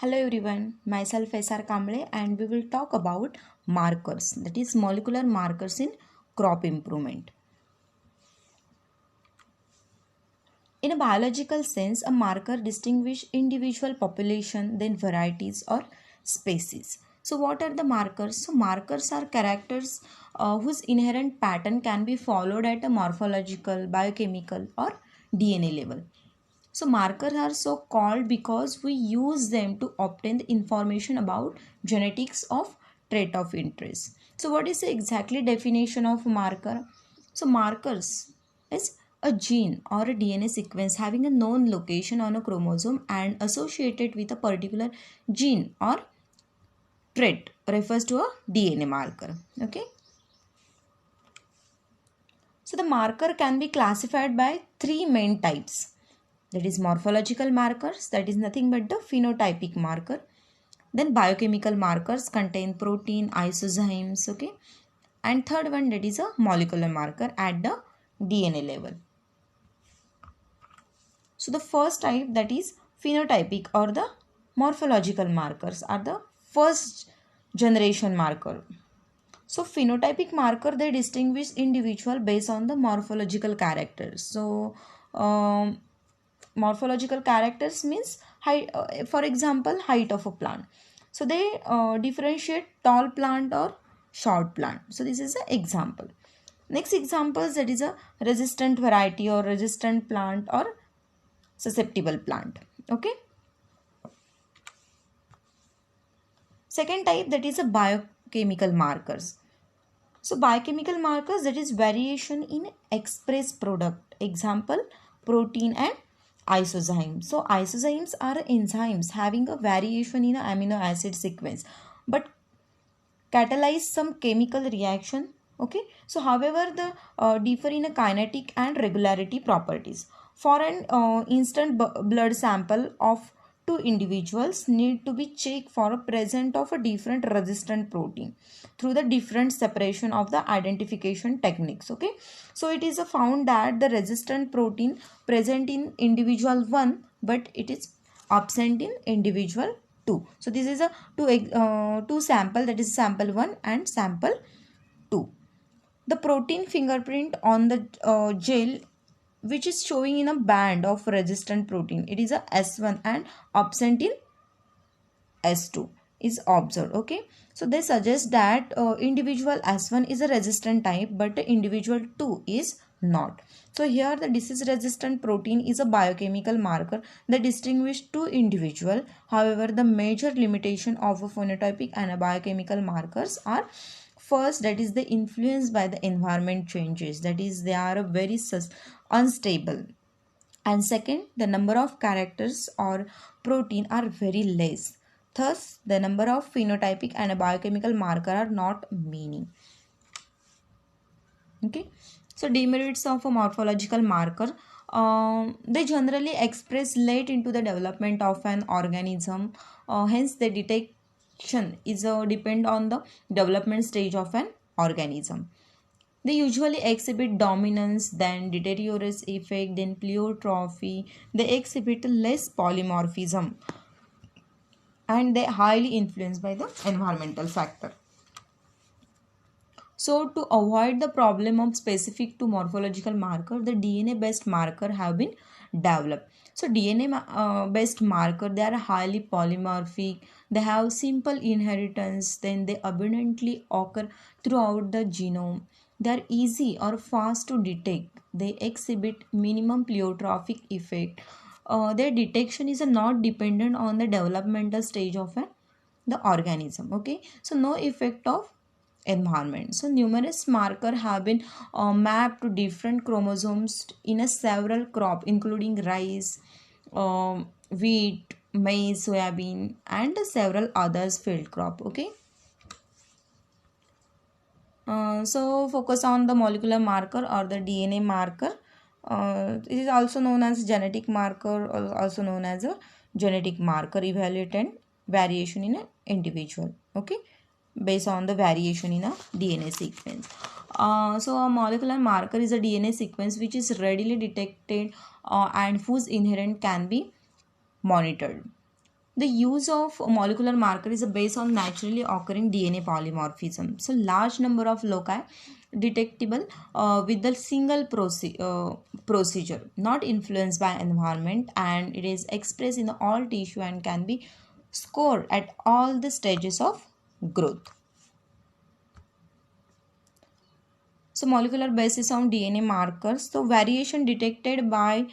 Hello everyone, myself SR Kamble and we will talk about markers, that is molecular markers in crop improvement. In a biological sense, a marker distinguishes individual population then varieties or species. So what are the markers? So markers are characters whose inherent pattern can be followed at a morphological, biochemical or DNA level. So markers are so called because we use them to obtain the information about genetics of trait of interest. So what is the exactly definition of marker? So markers is a gene or a DNA sequence having a known location on a chromosome and associated with a particular gene or trait refers to a DNA marker. Okay. So the marker can be classified by three main types, that is morphological markers, that is nothing but the phenotypic marker. Then biochemical markers contain protein, isozymes, okay. And third one, that is a molecular marker at the DNA level. So the first type, that is phenotypic or the morphological markers, are the first generation marker. So phenotypic marker, they distinguish individual based on the morphological characters. So morphological characters means height, for example height of a plant. So they differentiate tall plant or short plant. So this is an example. Next examples, that is a resistant variety or resistant plant or susceptible plant. Okay. Second type, that is a biochemical markers. So biochemical markers, that is variation in express product. Example, protein and isozymes. So isozymes are enzymes having a variation in a amino acid sequence but catalyze some chemical reaction. Okay. So however the differ in a kinetic and regularity properties. For an instant blood sample of two individuals need to be checked for a present of a different resistant protein through the different separation of the identification techniques. Okay. So it is found that the resistant protein present in individual 1 but it is absent in individual 2. So this is a two sample, that is sample 1 and sample 2. The protein fingerprint on the gel which is showing in a band of resistant protein, it is a S1 and absent in S2 is observed. Okay. So they suggest that individual S1 is a resistant type but the individual 2 is not. So here the disease resistant protein is a biochemical marker that distinguishes two individual. However, the major limitation of a phenotypic and a biochemical markers are, first, that is the influence by the environment changes, that is they are very unstable, and second, the number of characters or protein are very less. Thus, the number of phenotypic and a biochemical marker are not meaning. Okay. So demerits of a morphological marker. They generally express late into the development of an organism. Hence, the detection is depend on the development stage of an organism. They usually exhibit dominance, then deteriorous effect, then pleiotropism. They exhibit less polymorphism and they are highly influenced by the environmental factor. So to avoid the problem of specific to morphological marker, the DNA based marker have been developed. So DNA based marker, they are highly polymorphic, they have simple inheritance, then they abundantly occur throughout the genome. They are easy or fast to detect. They exhibit minimum pleiotropic effect. Their detection is not dependent on the developmental stage of the organism. Okay. So no effect of environment. So numerous markers have been mapped to different chromosomes in a several crop including rice, wheat, maize, soybean and several others field crop. Okay. So focus on the molecular marker or the DNA marker. It is also known as genetic marker or also known as a genetic marker evaluating variation in an individual. Okay, based on the variation in a DNA sequence. So a molecular marker is a DNA sequence which is readily detected and whose inherent can be monitored. The use of molecular marker is based on naturally occurring DNA polymorphism. So large number of loci detectable with the single procedure, not influenced by environment, and it is expressed in all tissue and can be scored at all the stages of growth. So molecular basis on DNA markers. So variation detected by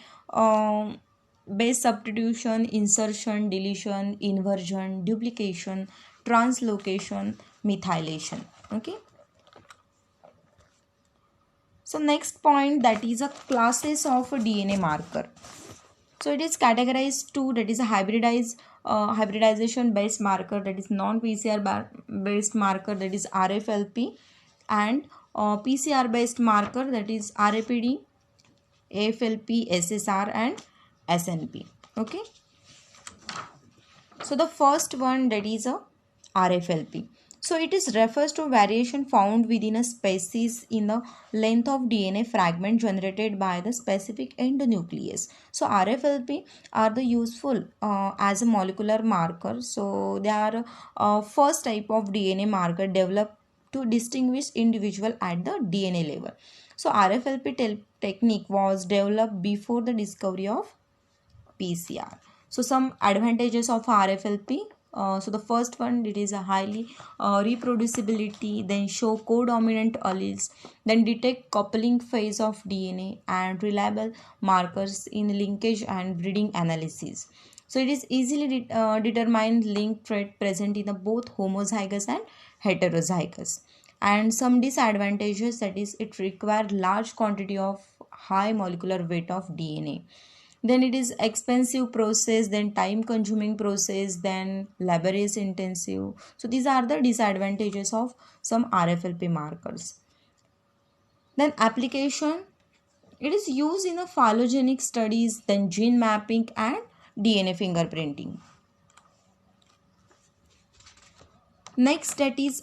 base substitution, insertion, deletion, inversion, duplication, translocation, methylation. Okay. So next point, that is a classes of a DNA marker. So it is categorized to, that is a hybridization based marker, that is non-PCR based marker, that is RFLP, and PCR based marker, that is RAPD, AFLP, SSR, and SNP. Okay. So the first one, that is a RFLP. So it is refers to variation found within a species in the length of DNA fragment generated by the specific endonuclease. So RFLP are the useful as a molecular marker. So they are first type of DNA marker developed to distinguish individual at the DNA level. So RFLP technique was developed before the discovery of PCR. So some advantages of RFLP. So the first one, it is a highly reproducibility, then show codominant alleles, then detect coupling phase of DNA, and reliable markers in linkage and breeding analysis. So it is easily determined link trait present in the both homozygous and heterozygous. And some disadvantages, that is it requires large quantity of high molecular weight of DNA, then it is expensive process, then time consuming process, then laborious intensive. So these are the disadvantages of some RFLP markers. Then application, it is used in a phylogenetic studies, then gene mapping and DNA fingerprinting. Next, that is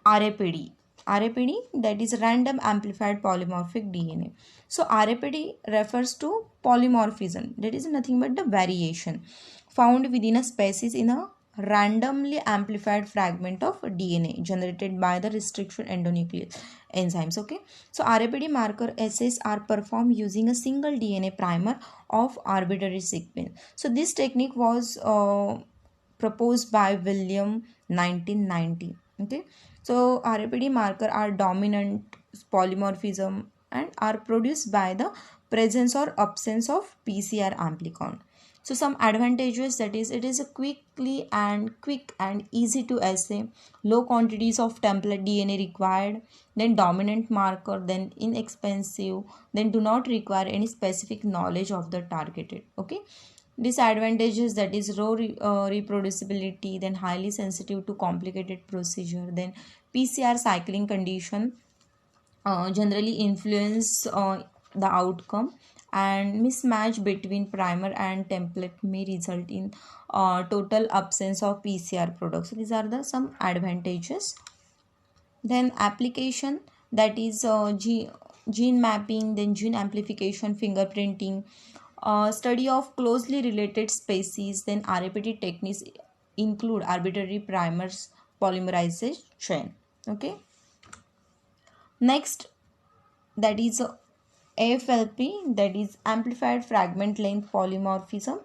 RAPD. RAPD, that is random amplified polymorphic DNA. So RAPD refers to polymorphism, that is nothing but the variation found within a species in a randomly amplified fragment of DNA generated by the restriction endonuclease enzymes. Okay, so RAPD marker assays are performed using a single DNA primer of arbitrary sequence. So this technique was proposed by William 1990. Okay, so RAPD marker are dominant polymorphism and are produced by the presence or absence of PCR amplicon. So some advantages, that is it is a quick and easy to assay, low quantities of template DNA required, then dominant marker, then inexpensive, then do not require any specific knowledge of the targeted. Okay, disadvantages, that is reproducibility, then highly sensitive to complicated procedure, then PCR cycling condition generally influence the outcome, and mismatch between primer and template may result in total absence of PCR products. So these are the some advantages. Then application, that is gene mapping, then gene amplification, fingerprinting, study of closely related species, then RAPD techniques include arbitrary primers polymerization. Okay, next, that is AFLP, that is amplified fragment length polymorphism.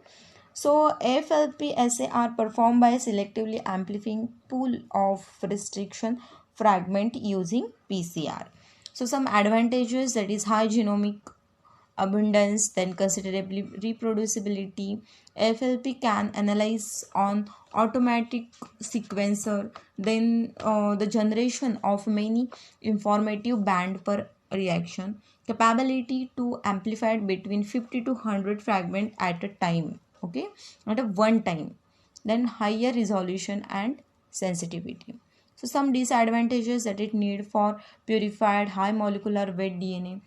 So AFLP assay are performed by selectively amplifying pool of restriction fragment using PCR. So some advantages, that is high genomic abundance, then considerably reproducibility. FLP can analyze on automatic sequencer, then the generation of many informative band per reaction, capability to amplify between 50 to 100 fragment at a time. Okay, at a one time, then higher resolution and sensitivity. So some disadvantages, that it need for purified high molecular weight DNA.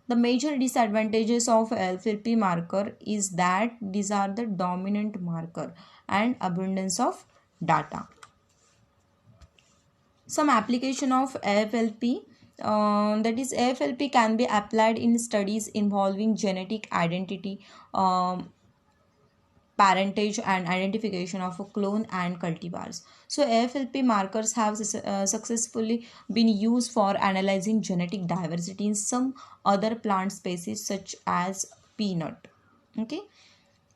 The major disadvantages of FLP marker is that these are the dominant marker and abundance of data. Some application of AFLP, that is AFLP can be applied in studies involving genetic identity, parentage and identification of a clone and cultivars. So AFLP markers have successfully been used for analyzing genetic diversity in some other plant species such as peanut. Okay.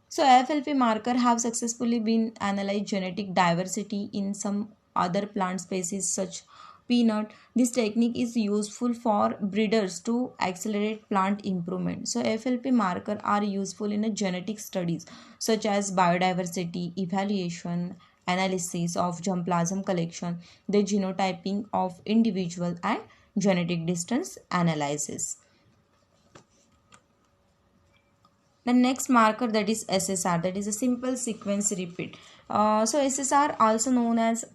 So AFLP marker have successfully been analyzed genetic diversity in some other plant species such peanut. This technique is useful for breeders to accelerate plant improvement. So AFLP marker are useful in a genetic studies such as biodiversity evaluation, analysis of germplasm collection, the genotyping of individual and genetic distance analysis. The next marker, that is SSR, that is a simple sequence repeat. So SSR, also known as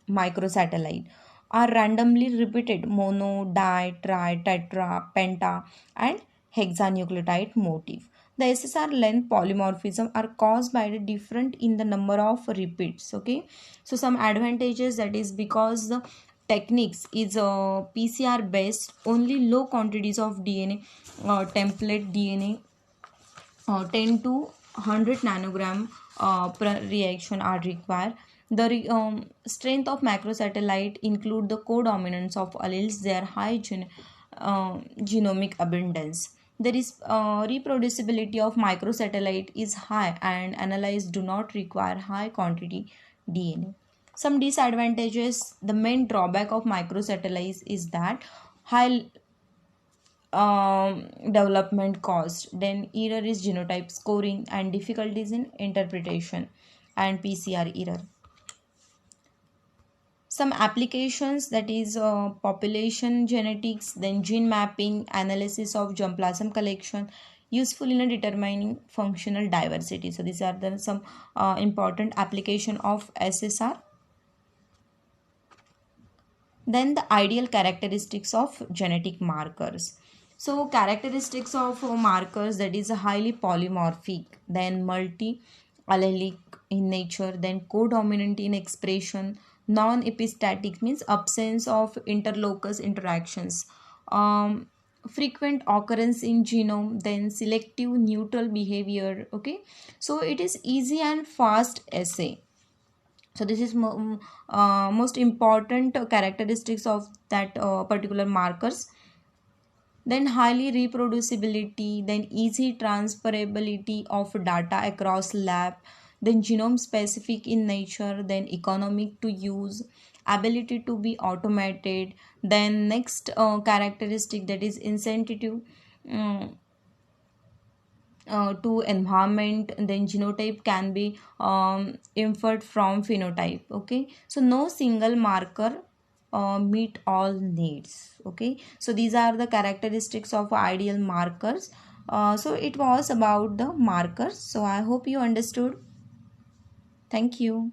microsatellite, are randomly repeated mono, di, tri, tetra, penta and hexanucleotide motif. The SSR length polymorphism are caused by the difference in the number of repeats. Okay, so some advantages, that is because the techniques is PCR based, only low quantities of DNA, template DNA 10 to 100 nanogram per reaction are required. The strength of macrosatellite include the codominance of alleles, their high genomic abundance. There is reproducibility of microsatellite is high and analyzed do not require high quantity DNA. Some disadvantages, the main drawback of microsatellites is that high development cost, then error is genotype scoring and difficulties in interpretation and PCR error. Some applications, that is population genetics, then gene mapping, analysis of germplasm collection, useful in determining functional diversity. So these are the some important application of SSR. Then the ideal characteristics of genetic markers. So characteristics of markers, that is highly polymorphic, then multi-allelic in nature, then codominant in expression, non-epistatic means absence of interlocus interactions, frequent occurrence in genome, then selective neutral behavior. Okay, so it is easy and fast assay. So this is most important characteristics of that particular markers. Then highly reproducibility, then easy transferability of data across lab, then genome specific in nature, then economic to use, ability to be automated. Then next characteristic, that is insensitive to environment, then genotype can be inferred from phenotype. Okay, so no single marker meet all needs. Okay, so these are the characteristics of ideal markers. So it was about the markers. So I hope you understood. Thank you.